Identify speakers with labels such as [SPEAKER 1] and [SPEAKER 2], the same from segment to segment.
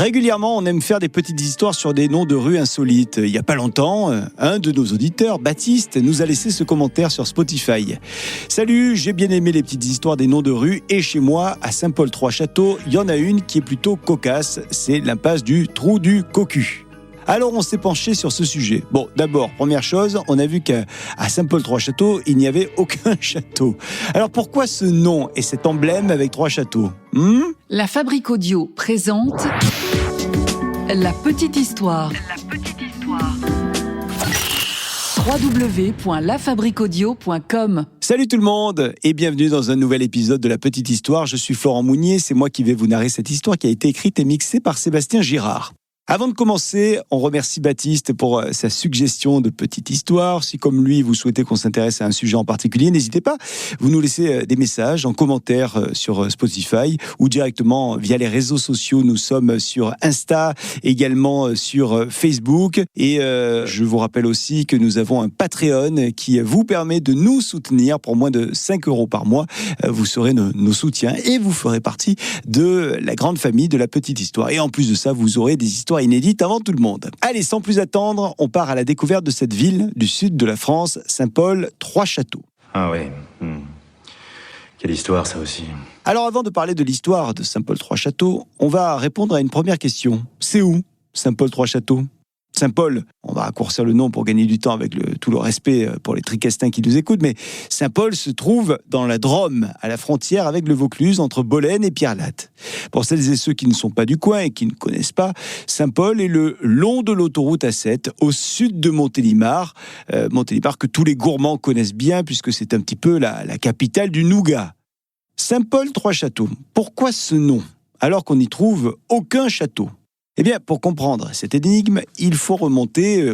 [SPEAKER 1] Régulièrement, on aime faire des petites histoires sur des noms de rues insolites. Il n'y a pas longtemps, un de nos auditeurs, Baptiste, nous a laissé ce commentaire sur Spotify. Salut, j'ai bien aimé les petites histoires des noms de rues et chez moi, à Saint-Paul-Trois-Châteaux, il y en a une qui est plutôt cocasse, c'est l'impasse du Trou du Cocu. Alors on s'est penché sur ce sujet. Bon, d'abord, première chose, on a vu qu'à Saint-Paul-Trois-Châteaux, il n'y avait aucun château. Alors pourquoi ce nom et cet emblème avec trois châteaux
[SPEAKER 2] La Fabrique Audio présente La Petite Histoire. www.lafabriqueaudio.com.
[SPEAKER 1] Salut tout le monde et bienvenue dans un nouvel épisode de La Petite Histoire. Je suis Florent Mounier, c'est moi qui vais vous narrer cette histoire qui a été écrite et mixée par Sébastien Girard. Avant de commencer, on remercie Baptiste pour sa suggestion de petite histoire. Si comme lui, vous souhaitez qu'on s'intéresse à un sujet en particulier, n'hésitez pas. Vous nous laissez des messages en commentaire sur Spotify ou directement via les réseaux sociaux. Nous sommes sur Insta, également sur Facebook. Et je vous rappelle aussi que nous avons un Patreon qui vous permet de nous soutenir pour moins de 5 € par mois. Vous serez nos soutiens et vous ferez partie de la grande famille de La Petite Histoire. Et en plus de ça, vous aurez des histoires inédite avant tout le monde. Allez, sans plus attendre, on part à la découverte de cette ville du sud de la France, Saint-Paul-Trois-Châteaux.
[SPEAKER 3] Ah oui. Quelle histoire, ça aussi.
[SPEAKER 1] Alors avant de parler de l'histoire de Saint-Paul-Trois-Châteaux, on va répondre à une première question. C'est où Saint-Paul-Trois-Châteaux ? Saint-Paul, on va raccourcir le nom pour gagner du temps avec tout le respect pour les tricastins qui nous écoutent, mais Saint-Paul se trouve dans la Drôme, à la frontière avec le Vaucluse, entre Bolène et Pierrelatte. Pour celles et ceux qui ne sont pas du coin et qui ne connaissent pas, Saint-Paul est le long de l'autoroute A7, au sud de Montélimar. Montélimar que tous les gourmands connaissent bien, puisque c'est un petit peu la capitale du nougat. Saint-Paul-Trois-Châteaux, pourquoi ce nom, alors qu'on n'y trouve aucun château ? Eh bien, pour comprendre cette énigme, il faut remonter,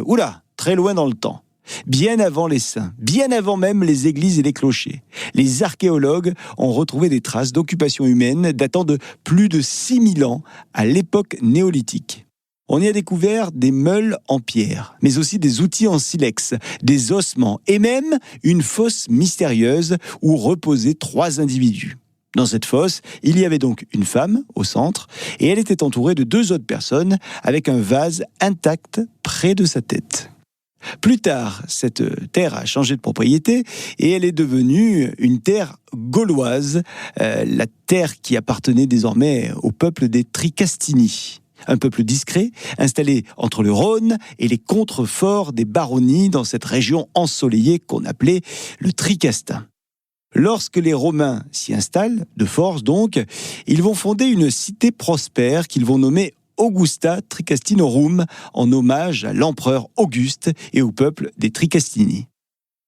[SPEAKER 1] très loin dans le temps. Bien avant les saints, bien avant même les églises et les clochers. Les archéologues ont retrouvé des traces d'occupation humaine datant de plus de 6000 ans à l'époque néolithique. On y a découvert des meules en pierre, mais aussi des outils en silex, des ossements et même une fosse mystérieuse où reposaient 3 individus. Dans cette fosse, il y avait donc une femme au centre et elle était entourée de 2 autres personnes avec un vase intact près de sa tête. Plus tard, cette terre a changé de propriété et elle est devenue une terre gauloise, la terre qui appartenait désormais au peuple des Tricastini. Un peuple discret, installé entre le Rhône et les contreforts des baronnies dans cette région ensoleillée qu'on appelait le Tricastin. Lorsque les Romains s'y installent, de force donc, ils vont fonder une cité prospère qu'ils vont nommer Augusta Tricastinorum, en hommage à l'empereur Auguste et au peuple des Tricastini.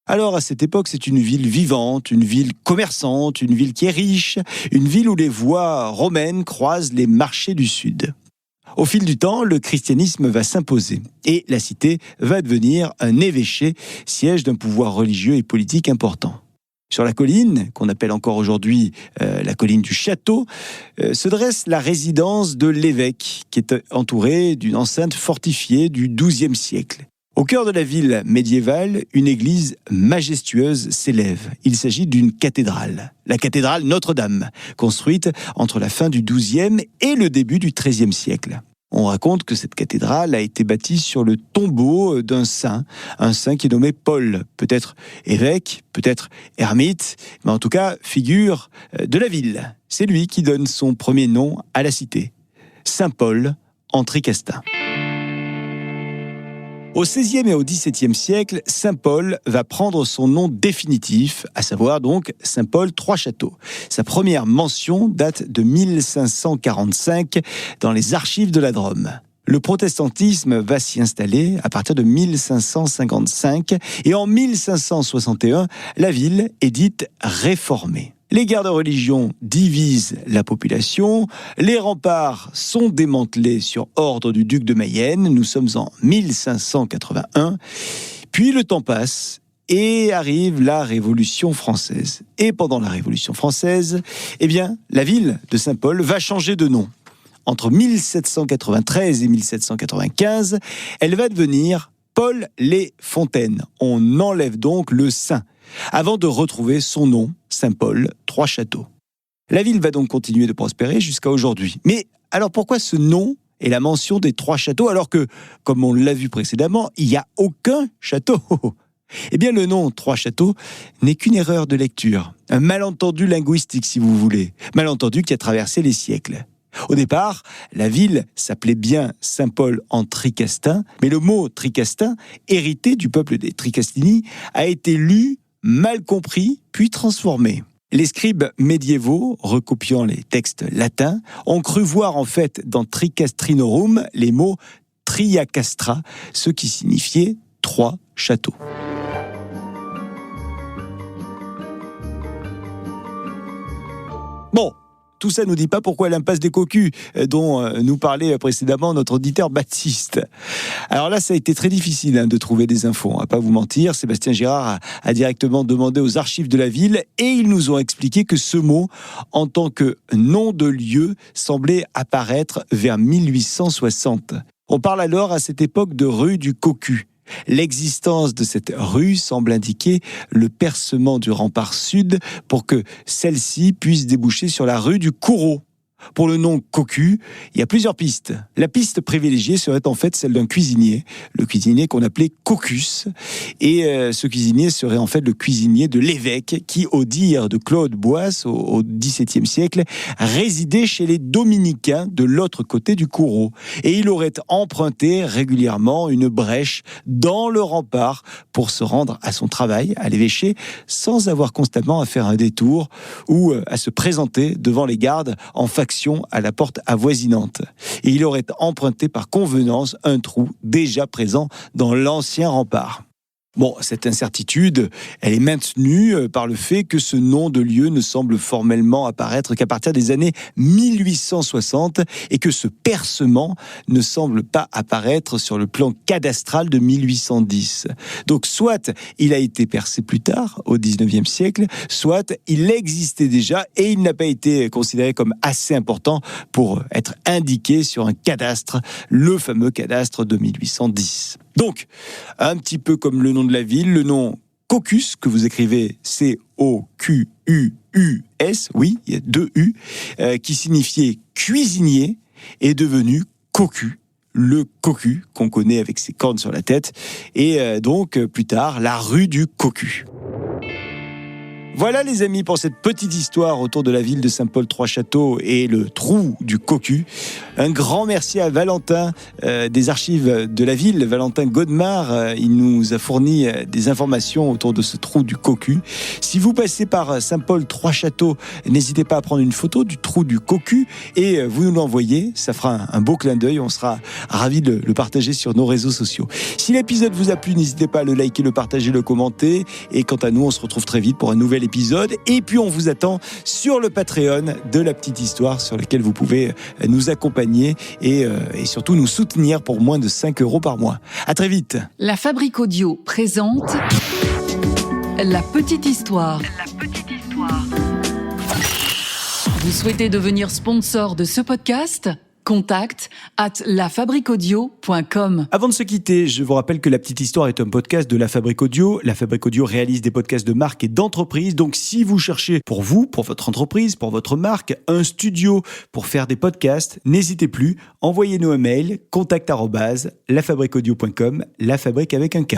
[SPEAKER 1] Alors à cette époque, c'est une ville vivante, une ville commerçante, une ville qui est riche, une ville où les voies romaines croisent les marchés du sud. Au fil du temps, le christianisme va s'imposer et la cité va devenir un évêché, siège d'un pouvoir religieux et politique important. Sur la colline, qu'on appelle encore aujourd'hui la colline du château, se dresse la résidence de l'évêque, qui est entourée d'une enceinte fortifiée du XIIe siècle. Au cœur de la ville médiévale, une église majestueuse s'élève. Il s'agit d'une cathédrale, la cathédrale Notre-Dame, construite entre la fin du XIIe et le début du XIIIe siècle. On raconte que cette cathédrale a été bâtie sur le tombeau d'un saint, un saint qui est nommé Paul, peut-être évêque, peut-être ermite, mais en tout cas figure de la ville. C'est lui qui donne son premier nom à la cité, Saint-Paul en Tricastin. Au XVIe et au XVIIe siècle, Saint-Paul va prendre son nom définitif, à savoir donc Saint-Paul-Trois-Châteaux. Sa première mention date de 1545 dans les archives de la Drôme. Le protestantisme va s'y installer à partir de 1555 et en 1561, la ville est dite réformée. Les guerres de religion divisent la population, les remparts sont démantelés sur ordre du duc de Mayenne, nous sommes en 1581, puis le temps passe et arrive la Révolution française. Et pendant la Révolution française, la ville de Saint-Paul va changer de nom. Entre 1793 et 1795, elle va devenir Paul-les-Fontaines. On enlève donc le Saint, avant de retrouver son nom, Saint-Paul-Trois-Châteaux. La ville va donc continuer de prospérer jusqu'à aujourd'hui. Mais alors pourquoi ce nom et la mention des 3 châteaux, alors que, comme on l'a vu précédemment, il n'y a aucun château. Eh bien, le nom 3 châteaux n'est qu'une erreur de lecture, un malentendu linguistique si vous voulez, malentendu qui a traversé les siècles. Au départ, la ville s'appelait bien Saint-Paul en Tricastin, mais le mot Tricastin, hérité du peuple des Tricastini, a été lu, mal compris, puis transformé. Les scribes médiévaux, recopiant les textes latins, ont cru voir en fait dans Tricastrinorum les mots Triacastra, ce qui signifiait 3 châteaux. Bon, tout ça ne nous dit pas pourquoi l'impasse des Cocus, dont nous parlait précédemment notre auditeur Baptiste. Alors là, ça a été très difficile de trouver des infos, on va pas vous mentir. Sébastien Girard a directement demandé aux archives de la ville et ils nous ont expliqué que ce mot, en tant que nom de lieu, semblait apparaître vers 1860. On parle alors à cette époque de rue du Cocu. L'existence de cette rue semble indiquer le percement du rempart sud pour que celle-ci puisse déboucher sur la rue du Coureau. Pour le nom Cocu, il y a plusieurs pistes. La piste privilégiée serait en fait celle d'un cuisinier, le cuisinier qu'on appelait Cocus. Et ce cuisinier serait en fait le cuisinier de l'évêque qui, au dire de Claude Boisse au XVIIe siècle, résidait chez les dominicains de l'autre côté du Coureau. Et il aurait emprunté régulièrement une brèche dans le rempart pour se rendre à son travail, à l'évêché, sans avoir constamment à faire un détour ou à se présenter devant les gardes en faction à la porte avoisinante. Et il aurait emprunté par convenance un trou déjà présent dans l'ancien rempart. Bon, cette incertitude, elle est maintenue par le fait que ce nom de lieu ne semble formellement apparaître qu'à partir des années 1860 et que ce percement ne semble pas apparaître sur le plan cadastral de 1810. Donc, soit il a été percé plus tard, au 19e siècle, soit il existait déjà et il n'a pas été considéré comme assez important pour être indiqué sur un cadastre, le fameux cadastre de 1810. Donc, un petit peu comme le nom de la ville, le nom Cocus, que vous écrivez C-O-Q-U-U-S, oui, il y a 2 U, qui signifiait cuisinier, est devenu Cocu, le Cocu, qu'on connaît avec ses cornes sur la tête, et donc, plus tard, la rue du Cocu. Voilà les amis pour cette petite histoire autour de la ville de Saint-Paul-Trois-Châteaux et le trou du Cocu. Un grand merci à Valentin des archives de la ville, Valentin Godemar. Il nous a fourni des informations autour de ce trou du Cocu. Si vous passez par Saint-Paul-Trois-Châteaux, n'hésitez pas à prendre une photo du trou du Cocu et vous nous l'envoyez. Ça fera un beau clin d'œil. On sera ravis de le partager sur nos réseaux sociaux. Si l'épisode vous a plu, n'hésitez pas à le liker, le partager, le commenter. Et quant à nous, on se retrouve très vite pour un nouvel épisode. Et puis, on vous attend sur le Patreon de La Petite Histoire, sur lequel vous pouvez nous accompagner et surtout nous soutenir pour moins de 5 € par mois. À très vite.
[SPEAKER 2] La Fabrique Audio présente La Petite Histoire. Vous souhaitez devenir sponsor de ce podcast ? Contact @lafabriqueaudio.com.
[SPEAKER 1] Avant de se quitter, je vous rappelle que La Petite Histoire est un podcast de La Fabrique Audio. La Fabrique Audio réalise des podcasts de marque et d'entreprise. Donc, si vous cherchez pour vous, pour votre entreprise, pour votre marque, un studio pour faire des podcasts, n'hésitez plus. Envoyez-nous un mail, contact @lafabriqueaudio.com, la fabrique avec un K.